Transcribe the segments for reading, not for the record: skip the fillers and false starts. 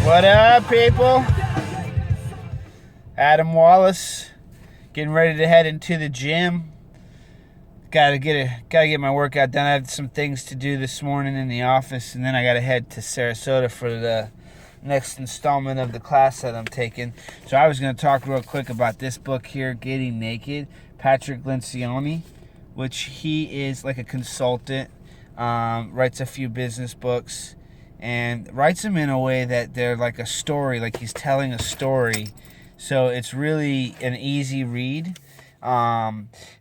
What up, people? Adam Wallace, getting ready to head into the gym. Gotta get my workout done. I have some things to do this morning in the office, and then I gotta head to Sarasota for the next installment of the class that I'm taking. So I was gonna talk real quick about this book here, Getting Naked, Patrick Lencioni, which he is like a consultant, writes a few business books, and writes them in a way that they're like a story, like he's telling a story. So it's really an easy read.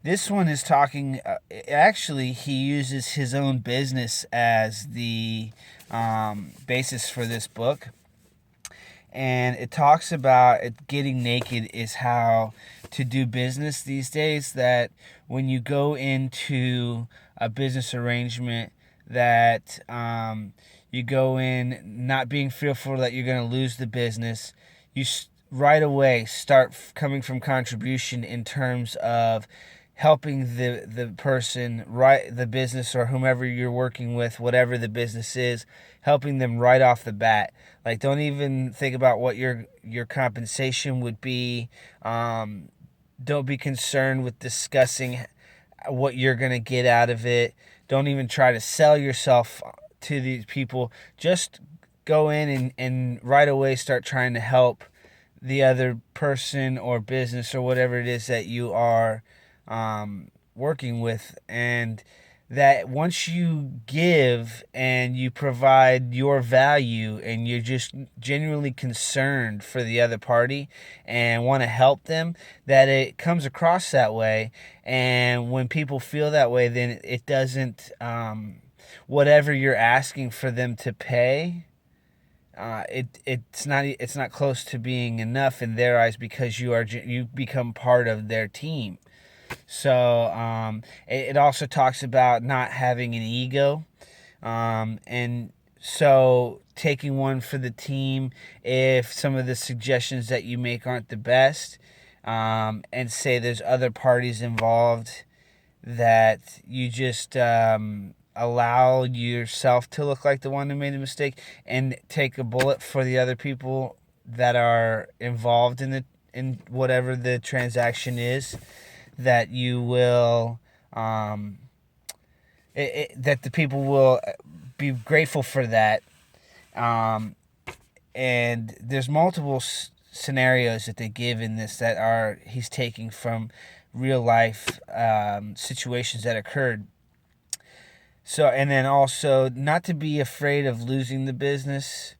This one is talking, actually, he uses his own business as the basis for this book. And it talks about getting naked is how to do business these days, that when you go into a business arrangement, that you go in not being fearful that you're going to lose the business. You right away start coming from contribution in terms of helping the person, right, the business or whomever you're working with, whatever the business is, helping them right off the bat. Like, don't even think about what your compensation would be. Don't be concerned with discussing what you're going to get out of it. Don't even try to sell yourself to these people. Just go in and right away start trying to help the other person or business or whatever it is that you are working with. And that once you give and you provide your value and you're just genuinely concerned for the other party and want to help them, that it comes across that way. And when people feel that way, then it doesn't, whatever you're asking for them to pay, it's not close to being enough in their eyes, because you become part of their team. So it also talks about not having an ego, and so taking one for the team if some of the suggestions that you make aren't the best, and say there's other parties involved, that you just allow yourself to look like the one who made a mistake and take a bullet for the other people that are involved in whatever the transaction is. That you will, that the people will be grateful for that. And there's multiple scenarios that they give in this that he's taking from real life situations that occurred. So, and then also not to be afraid of losing the business,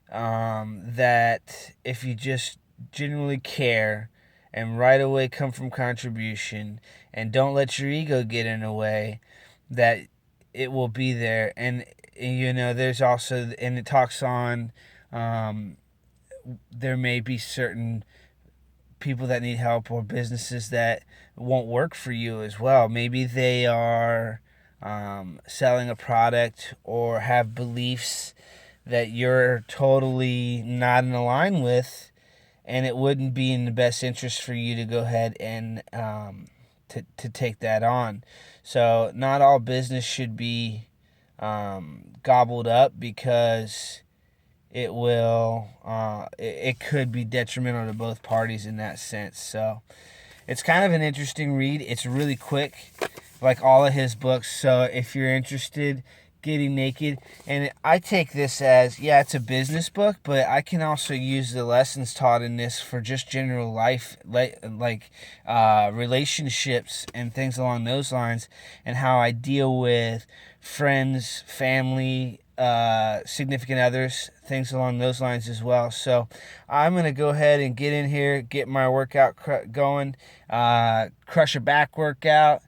that if you just genuinely care and right away come from contribution and don't let your ego get in the way, that it will be there. And there's also, and it talks on, there may be certain people that need help or businesses that won't work for you as well. Maybe they are selling a product or have beliefs that you're totally not in line with, and it wouldn't be in the best interest for you to go ahead and to take that on. So not all business should be gobbled up, because it will it could be detrimental to both parties in that sense. So it's kind of an interesting read. It's really quick, like all of his books. So if you're interested, Getting Naked. And I take this as, yeah, it's a business book, but I can also use the lessons taught in this for just general life, like relationships and things along those lines, and how I deal with friends, family, significant others, things along those lines as well. So I'm going to go ahead and get in here, get my workout going, crush a back workout,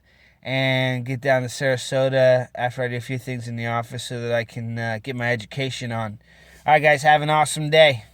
and get down to Sarasota after I do a few things in the office so that I can get my education on. All right, guys, have an awesome day.